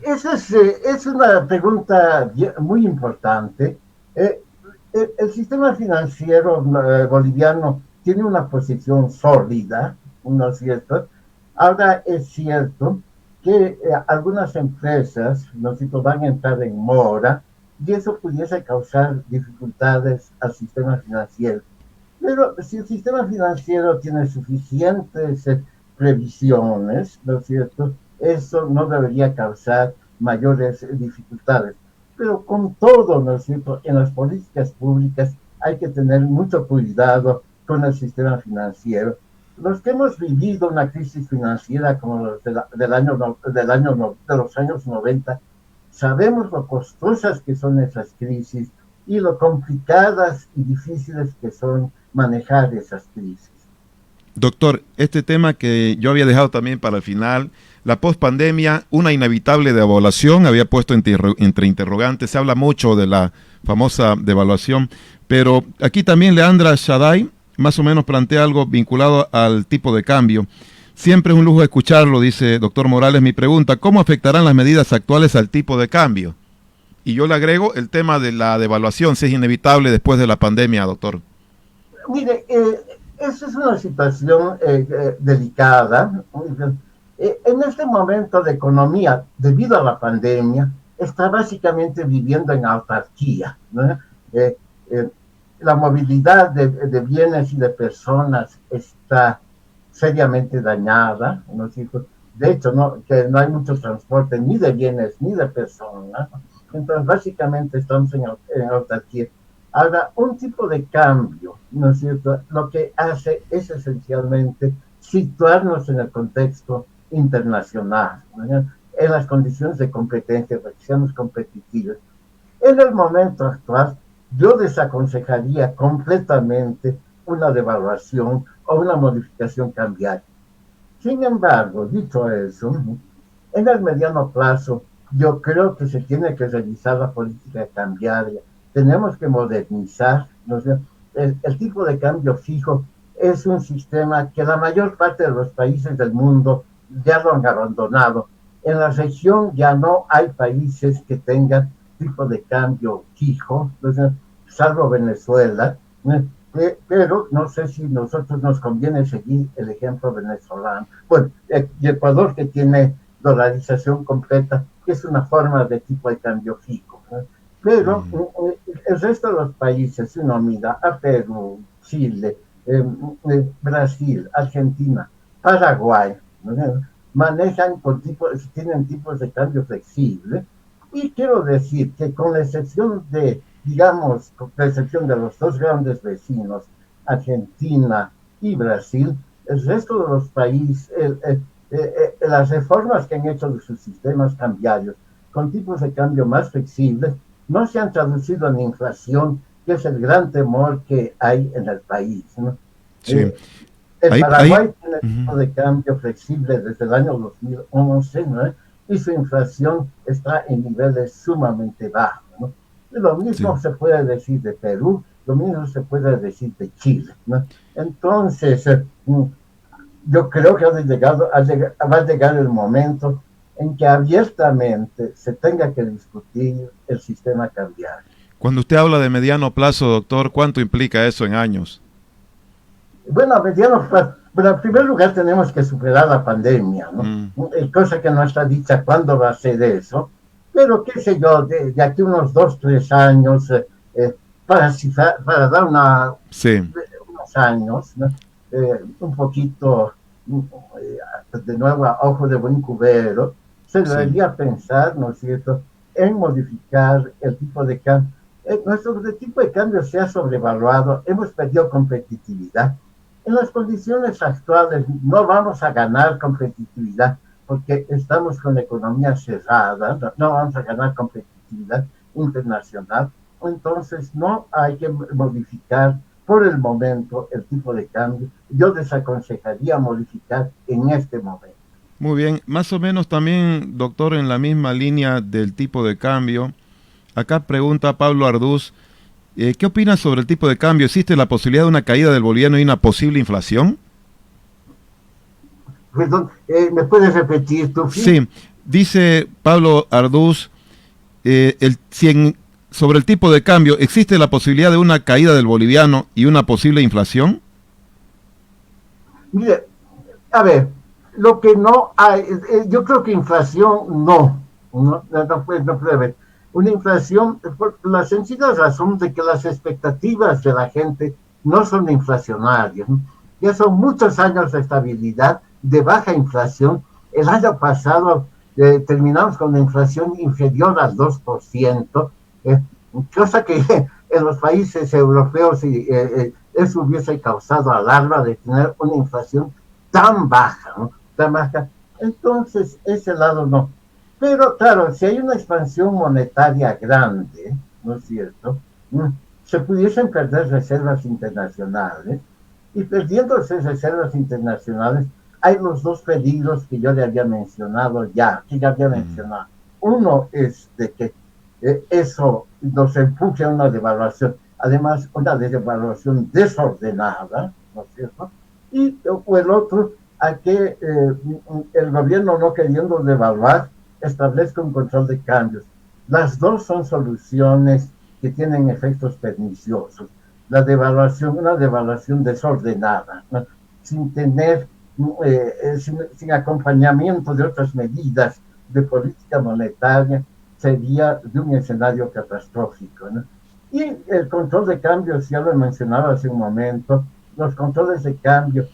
esa es una pregunta muy importante. El sistema financiero boliviano tiene una posición sólida, ¿no es cierto? Ahora es cierto que algunas empresas, ¿no es cierto?, van a entrar en mora y eso pudiese causar dificultades al sistema financiero. Pero si el sistema financiero tiene suficientes previsiones, ¿no es cierto?, eso no debería causar mayores dificultades. Pero con todo, ¿no es cierto?, en las políticas públicas hay que tener mucho cuidado con el sistema financiero. Los que hemos vivido una crisis financiera como los de los años 90, sabemos lo costosas que son esas crisis y lo complicadas y difíciles que son manejar esas crisis.
Doctor, este tema que yo había dejado también para el final, la pospandemia, una inevitable devaluación, había puesto entre interrogantes, se habla mucho de la famosa devaluación, pero aquí también Leandra Shaday más o menos plantea algo vinculado al tipo de cambio. Siempre es un lujo escucharlo, dice doctor Morales. Mi pregunta, ¿cómo afectarán las medidas actuales al tipo de cambio? Y yo le agrego el tema de la devaluación, si es inevitable después de la pandemia, doctor.
Mire, esa es una situación delicada. En este momento de economía, debido a la pandemia, está básicamente viviendo en autarquía, ¿no? La movilidad de bienes y de personas está seriamente dañada, ¿no? De hecho, que no hay mucho transporte ni de bienes ni de personas. Entonces, básicamente estamos en autarquía. Ahora, un tipo de cambio, ¿no es cierto?, lo que hace es esencialmente situarnos en el contexto internacional, ¿no?, en las condiciones de competencia, para que seamos competitivos. En el momento actual, yo desaconsejaría completamente una devaluación o una modificación cambiaria. Sin embargo, dicho eso, en el mediano plazo, yo creo que se tiene que revisar la política cambiaria. Tenemos que modernizar, ¿no? El tipo de cambio fijo es un sistema que la mayor parte de los países del mundo ya lo han abandonado. En la región ya no hay países que tengan tipo de cambio fijo, salvo Venezuela, pero no sé si nosotros nos conviene seguir el ejemplo venezolano. Bueno, y Ecuador, que tiene dolarización completa, que es una forma de tipo de cambio fijo, ¿no? Pero el resto de los países, si uno mira a Perú, Chile, Brasil, Argentina, Paraguay, ¿no?, manejan tienen tipos de cambio flexible. Y quiero decir que con la excepción de, digamos, con la excepción de los dos grandes vecinos, Argentina y Brasil, el resto de los países, las reformas que han hecho de sus sistemas cambiarios con tipos de cambio más flexibles no se han traducido en inflación, que es el gran temor que hay en el país, ¿no?
Sí.
El Paraguay tiene tipo
uh-huh.
de cambio flexible desde el año 2011, ¿no? Y su inflación está en niveles sumamente bajos, ¿no? Y lo mismo
Sí.
se puede decir de Perú, lo mismo se puede decir de Chile, ¿no? Entonces, yo creo que va a llegar el momento en que abiertamente se tenga que discutir el sistema cambiario.
Cuando usted habla de mediano plazo, doctor, ¿cuánto implica eso en años?
Bueno, a mediano plazo, bueno, en primer lugar tenemos que superar la pandemia, ¿no? Cosa que no está dicha cuándo va a ser eso, pero qué sé yo, de aquí unos 2, 3 años, para dar
Sí.
unos años, ¿no? Un poquito, de nuevo a ojo de buen cubero, se
Sí.
debería pensar, ¿no es cierto?, en modificar el tipo de cambio. Nuestro tipo de cambio se ha sobrevaluado, hemos perdido competitividad. En las condiciones actuales no vamos a ganar competitividad porque estamos con la economía cerrada, no vamos a ganar competitividad internacional, entonces no hay que modificar por el momento el tipo de cambio. Yo desaconsejaría modificar en este momento.
Muy bien, más o menos también, doctor, en la misma línea del tipo de cambio. Acá pregunta Pablo Arduz, ¿qué opinas sobre el tipo de cambio? ¿Existe la posibilidad de una caída del boliviano y una posible inflación?
Perdón, ¿me puedes repetir tu fin?
Sí, dice Pablo Arduz, sobre el tipo de cambio, ¿existe la posibilidad de una caída del boliviano y una posible inflación?
Mire, a ver, lo que no hay, yo creo que inflación no puede haber. Una inflación, por la sencilla razón de que las expectativas de la gente no son inflacionarias, ¿no? Ya son muchos años de estabilidad, de baja inflación. El año pasado terminamos con una inflación inferior al 2%, cosa que en los países europeos eso hubiese causado alarma de tener una inflación tan baja, ¿no? Tan baja. Entonces, ese lado no. Pero claro, si hay una expansión monetaria grande, ¿no es cierto?, se pudiesen perder reservas internacionales, y perdiéndose reservas internacionales, hay los dos peligros que yo le había mencionado que ya había mencionado. Uno es de que eso nos empuje a una devaluación, además una devaluación desordenada, ¿no es cierto? Y o el otro, a que el gobierno, no queriendo devaluar, establezca un control de cambios. Las dos son soluciones que tienen efectos perniciosos. La devaluación, una devaluación desordenada, ¿no?, sin tener, sin acompañamiento de otras medidas de política monetaria, sería de un escenario catastrófico, ¿no? Y el control de cambios, ya lo mencionaba hace un momento, los controles de cambio.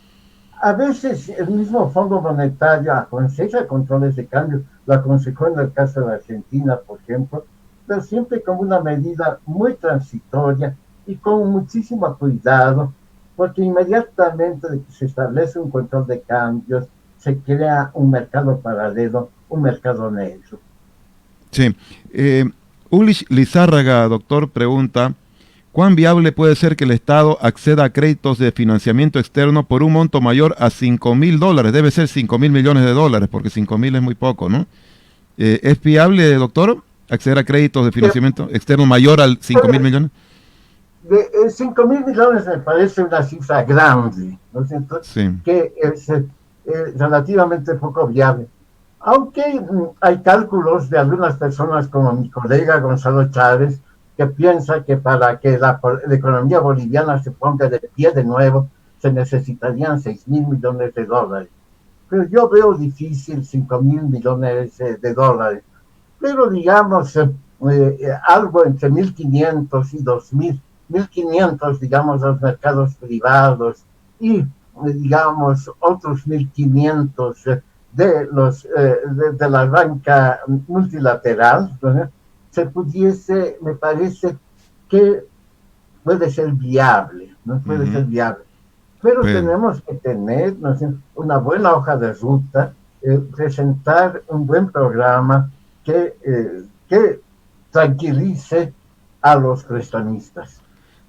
A veces el mismo Fondo Monetario aconseja controles de cambio, lo aconsejó en el caso de Argentina, por ejemplo, pero siempre como una medida muy transitoria y con muchísimo cuidado, porque inmediatamente de que se establece un control de cambios, se crea un mercado paralelo, un mercado negro.
Sí. Ulrich Lizárraga, doctor, pregunta, ¿cuán viable puede ser que el Estado acceda a créditos de financiamiento externo por un monto mayor a $5.000? Debe ser 5.000 millones de dólares, porque 5.000 es muy poco, ¿no? ¿Es viable, doctor, acceder a créditos de financiamiento externo mayor a 5.000 millones?
5.000 millones me parece una cifra grande, ¿no es cierto?,
Sí.
que es relativamente poco viable. Aunque hay cálculos de algunas personas como mi colega Gonzalo Chávez, que piensa que para que la economía boliviana se ponga de pie de nuevo, se necesitarían 6.000 millones de dólares. Pero yo veo difícil 5.000 millones de dólares. Pero digamos, algo entre 1.500 y 2.000, 1.500, digamos, los mercados privados, y, digamos, otros 1.500 de la banca multilateral, ¿no?, se pudiese, me parece que puede ser viable, ¿no? Puede ser viable. Pero
Bueno.
tenemos que tener, ¿no?, una buena hoja de ruta, presentar un buen programa que tranquilice a los prestamistas.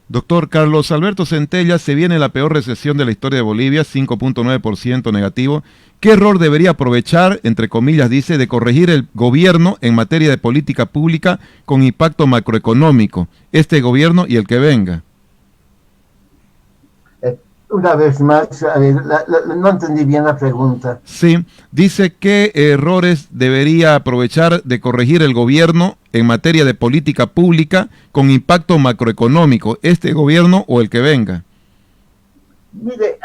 Doctor Carlos Alberto Centella, se viene la peor recesión de la historia de Bolivia, 5.9% negativo. ¿Qué error debería aprovechar, entre comillas, dice, de corregir el gobierno en materia de política pública con impacto macroeconómico, este gobierno y el que venga?
Una vez más, no entendí bien la pregunta.
Sí, dice qué errores debería aprovechar de corregir el gobierno en materia de política pública con impacto macroeconómico, este gobierno o el que venga.
Mire,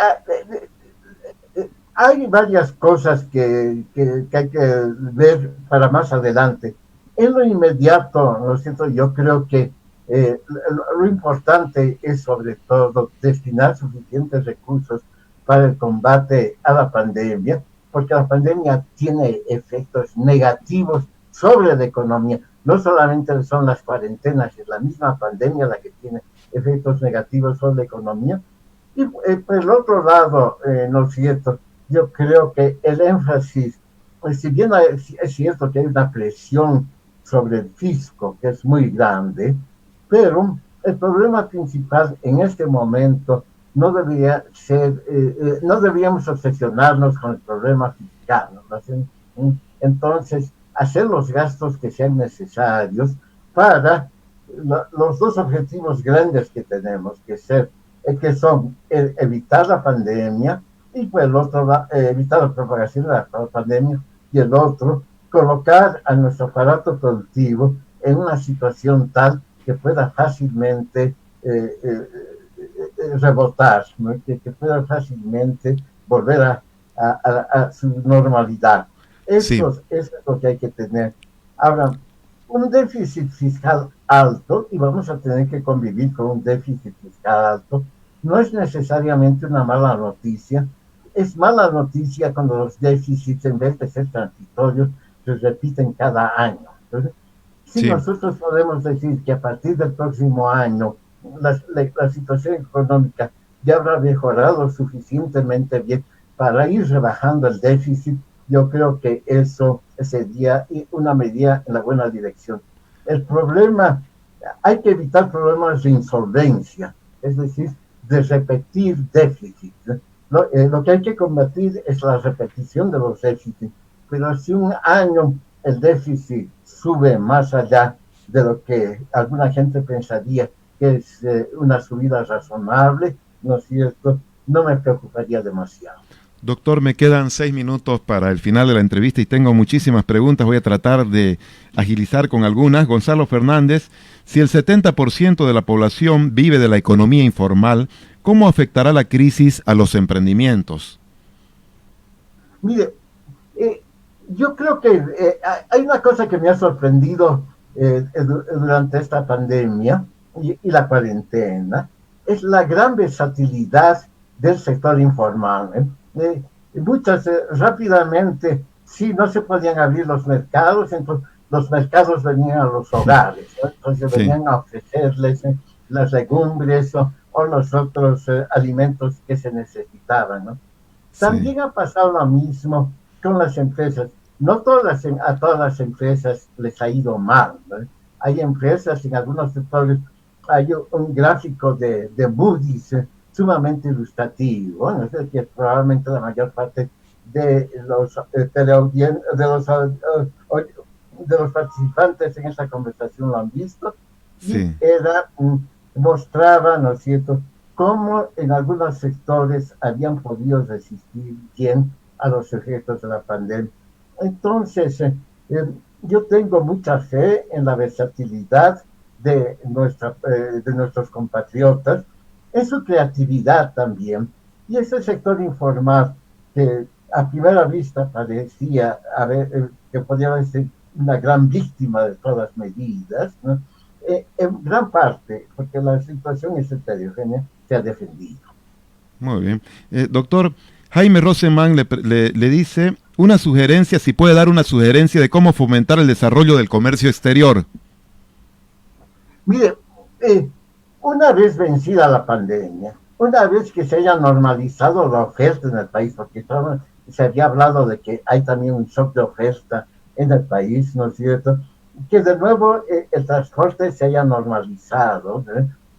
hay varias cosas que hay que ver para más adelante. En lo inmediato, ¿no es cierto? Yo creo que lo importante es sobre todo destinar suficientes recursos para el combate a la pandemia, porque la pandemia tiene efectos negativos sobre la economía. No solamente son las cuarentenas, es la misma pandemia la que tiene efectos negativos sobre la economía. Y por el otro lado, ¿no es cierto? Yo creo que el énfasis, pues, si bien es cierto que hay una presión sobre el fisco que es muy grande, pero el problema principal en este momento no debería ser, no deberíamos obsesionarnos con el problema fiscal, ¿no? Entonces, hacer los gastos que sean necesarios para los dos objetivos grandes que tenemos, que son evitar la pandemia y pues el otro, evitar la propagación de la pandemia, y el otro, colocar a nuestro aparato productivo en una situación tal que pueda fácilmente rebotar, ¿no? que pueda fácilmente volver a su normalidad. Eso es lo que hay que tener. Ahora, un déficit fiscal alto, y vamos a tener que convivir con un déficit fiscal alto, no es necesariamente una mala noticia. Es mala noticia cuando los déficits, en vez de ser transitorios, se repiten cada año. Entonces, si nosotros podemos decir que a partir del próximo año la situación económica ya habrá mejorado suficientemente bien para ir rebajando el déficit, yo creo que eso sería una medida en la buena dirección. El problema, hay que evitar problemas de insolvencia, es decir, de repetir déficit. Lo que hay que combatir es la repetición de los déficits, pero si un año el déficit sube más allá de lo que alguna gente pensaría que es una subida razonable, ¿no es cierto?, no me preocuparía demasiado.
Doctor, me quedan 6 minutos para el final de la entrevista y tengo muchísimas preguntas. Voy a tratar de agilizar con algunas. Gonzalo Fernández, si el 70% de la población vive de la economía informal, ¿cómo afectará la crisis a los emprendimientos?
Mire, yo creo que hay una cosa que me ha sorprendido durante esta pandemia y la cuarentena, es la gran versatilidad del sector informal. Muchas rápidamente, sí, no se podían abrir los mercados, entonces los mercados venían a los hogares, ¿no? Entonces venían a ofrecerles las legumbres o los otros alimentos que se necesitaban, ¿no? También ha pasado lo mismo con las empresas. No a todas las empresas les ha ido mal, ¿no? Hay empresas, en algunos sectores, hay un gráfico de Moody's sumamente ilustrativo, ¿no? Es que probablemente la mayor parte de los participantes en esta conversación lo han visto, y mostraba, ¿no es cierto?, cómo en algunos sectores habían podido resistir bien a los efectos de la pandemia. Entonces, yo tengo mucha fe en la versatilidad de nuestros compatriotas, en su creatividad también, y ese sector informal que a primera vista parecía que podía ser una gran víctima de todas las medidas, ¿no? En gran parte, porque la situación es heterogénea, se ha defendido.
Muy bien. Doctor, Jaime Rosenman le dice una sugerencia, si puede dar una sugerencia de cómo fomentar el desarrollo del comercio exterior.
Mire, una vez vencida la pandemia, una vez que se haya normalizado la oferta en el país, porque se había hablado de que hay también un shock de oferta en el país, ¿no es cierto? que de nuevo el transporte se haya normalizado.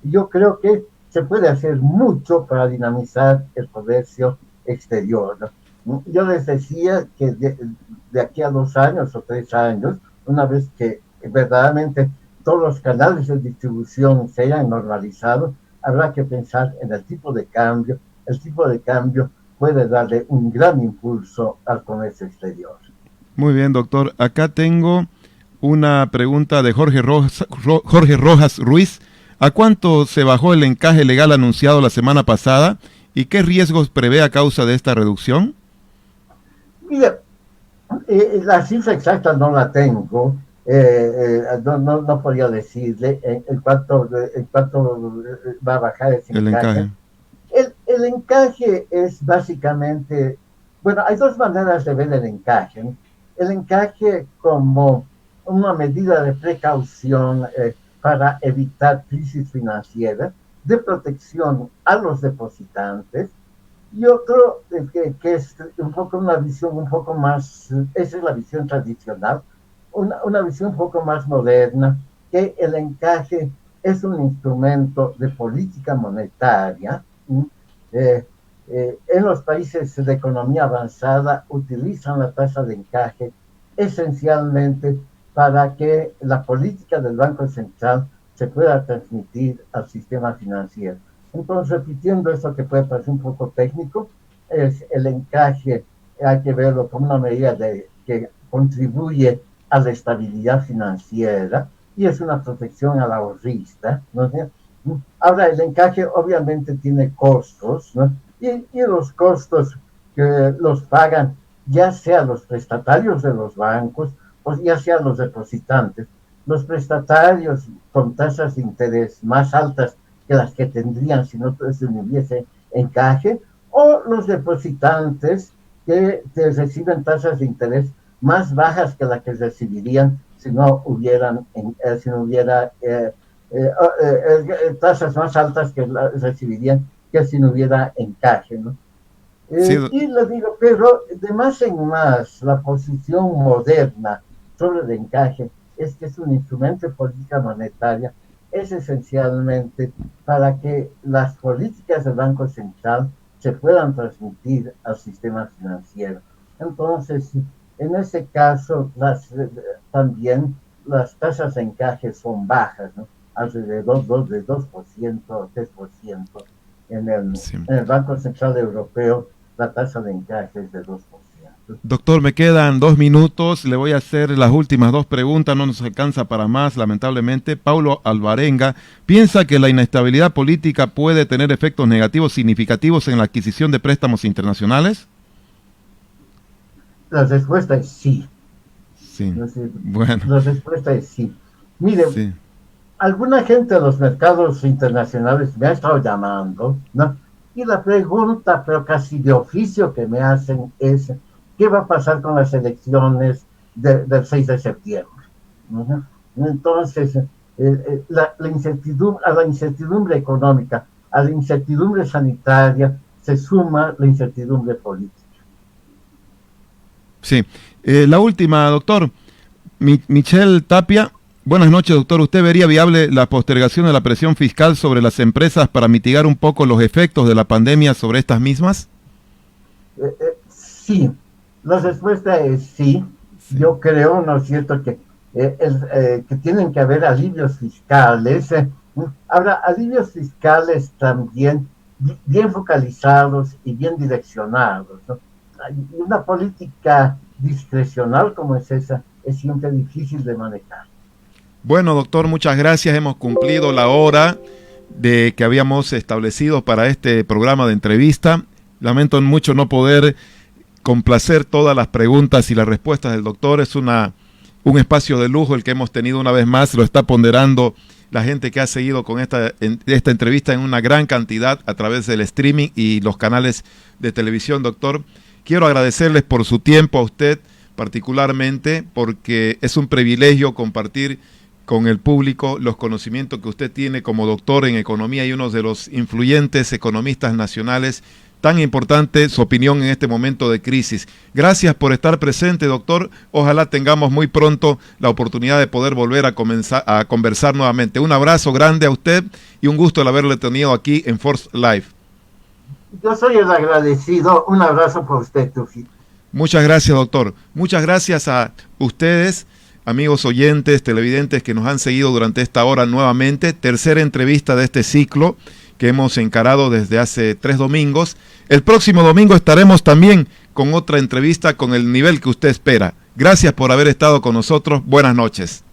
Yo creo que se puede hacer mucho para dinamizar el comercio exterior, ¿no? Yo les decía que de aquí a 2 años o 3 años, una vez que verdaderamente todos los canales de distribución se hayan normalizado, habrá que pensar en el tipo de cambio. El tipo de cambio puede darle un gran impulso al comercio exterior.
Muy bien, doctor. Acá tengo una pregunta de Jorge Rojas Ruiz. ¿A cuánto se bajó el encaje legal anunciado la semana pasada y qué riesgos prevé a causa de esta reducción?
Mire, la cifra exacta no la tengo, no podría decirle en cuánto va a bajar ese
El encaje.
El encaje es básicamente, bueno, hay dos maneras de ver el encaje, ¿no? El encaje como una medida de precaución para evitar crisis financieras, de protección a los depositantes, y otro que es un poco una visión un poco más, esa es la visión tradicional, una visión un poco más moderna, que el encaje es un instrumento de política monetaria. En los países de economía avanzada utilizan la tasa de encaje esencialmente para que la política del Banco Central se pueda transmitir al sistema financiero. Entonces, repitiendo eso que puede parecer un poco técnico, es el encaje, hay que verlo como una medida que contribuye a la estabilidad financiera y es una protección al ahorrista, ¿no? Ahora, el encaje obviamente tiene costos, ¿no? Y los costos que los pagan ya sea los prestatarios de los bancos o ya sea los depositantes. Los prestatarios con tasas de interés más altas que las que tendrían si no se hubiese encaje, o los depositantes que reciben tasas de interés más bajas que las que recibirían si no hubiera tasas más altas que recibirían que si no hubiera encaje, ¿no?
Sí,
Y les digo, pero de más en más, la posición moderna sobre el encaje es que es un instrumento de política monetaria, es esencialmente para que las políticas del Banco Central se puedan transmitir al sistema financiero. Entonces, en ese caso, también las tasas de encaje son bajas, ¿no? Alrededor de 2% o 3%.
sí.
En el Banco Central Europeo, la tasa de encaje es de 2%.
Doctor, me quedan 2 minutos. Le voy a hacer las últimas 2 preguntas. No nos alcanza para más, lamentablemente. Paulo Alvarenga piensa que la inestabilidad política puede tener efectos negativos significativos en la adquisición de préstamos internacionales.
La respuesta es sí.
Sí. Bueno.
La respuesta es sí. Miren,
sí.
Alguna gente de los mercados internacionales me ha estado llamando, ¿no? Y la pregunta, pero casi de oficio que me hacen es, ¿qué va a pasar con las elecciones del 6 de septiembre? ¿No? Entonces, a la incertidumbre económica, a la incertidumbre sanitaria, se suma la incertidumbre política.
Sí. La última, doctor. Michelle Tapia. Buenas noches, doctor. ¿Usted vería viable la postergación de la presión fiscal sobre las empresas para mitigar un poco los efectos de la pandemia sobre estas mismas?
Sí, la respuesta es sí. Yo creo, ¿no es cierto?, que tienen que haber alivios fiscales. Habrá alivios fiscales también bien focalizados y bien direccionados, ¿no? Una política discrecional como es esa es siempre difícil de manejar.
Bueno, doctor, muchas gracias. Hemos cumplido la hora que habíamos establecido para este programa de entrevista. Lamento mucho no poder complacer todas las preguntas y las respuestas del doctor. Es un espacio de lujo el que hemos tenido una vez más. Lo está ponderando la gente que ha seguido con esta entrevista en una gran cantidad a través del streaming y los canales de televisión, doctor. Quiero agradecerles por su tiempo a usted particularmente, porque es un privilegio compartir con el público los conocimientos que usted tiene como doctor en economía y uno de los influyentes economistas nacionales tan importante su opinión en este momento de crisis. Gracias por estar presente, doctor. Ojalá tengamos muy pronto la oportunidad de poder volver a conversar nuevamente. Un abrazo grande a usted y un gusto el haberle tenido aquí en Force Live.
Yo soy el agradecido. Un abrazo por usted, Tufi.
Muchas gracias, doctor. Muchas gracias a ustedes, amigos oyentes, televidentes que nos han seguido durante esta hora nuevamente. Tercera entrevista de este ciclo que hemos encarado desde hace 3 domingos. El próximo domingo estaremos también con otra entrevista con el nivel que usted espera. Gracias por haber estado con nosotros. Buenas noches.